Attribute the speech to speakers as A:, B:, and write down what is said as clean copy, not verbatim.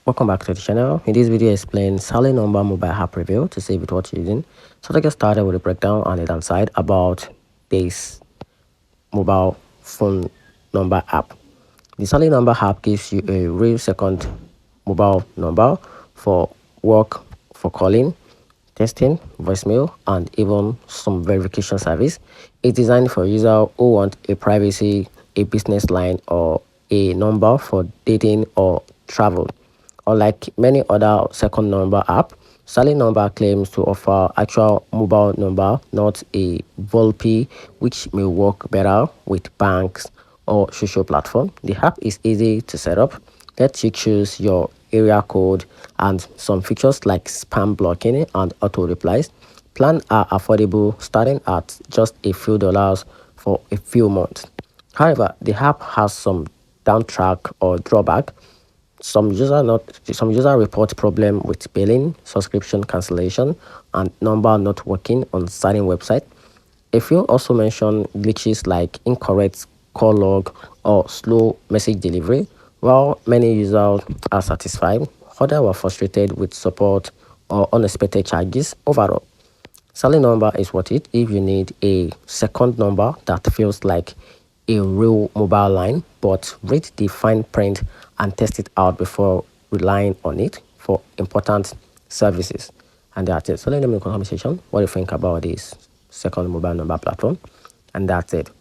A: Welcome back to the channel. In this video, I explain SLYNUMBER mobile app review to save it what you're using. So let's get started with a breakdown on the downside about this mobile phone number app. The SLYNUMBER app gives you a real second mobile number for work, for calling, testing, voicemail, and even some verification service. It's designed for users who want a privacy, a business line, or a number for dating or travel. Unlike many other second number app, SLYNUMBER claims to offer actual mobile number, not a VoLP, which may work better with banks or social platform. The app is easy to set up. Let you choose your area code and some features like spam blocking and auto replies. Plans are affordable, starting at just a few dollars for a few months. However, the app has some downtrack or drawback. Some user report problem with billing, subscription cancellation, and number not working on certain website. A few also mention glitches like incorrect call log or slow message delivery. While many users are satisfied, others were frustrated with support or unexpected charges. Overall, SLYNUMBER is worth it if you need a second number that feels like a real mobile line, but read the fine print and test it out before relying on it for important services. And that's it. So let me know in the comment section what you think about this second mobile number platform. And that's it.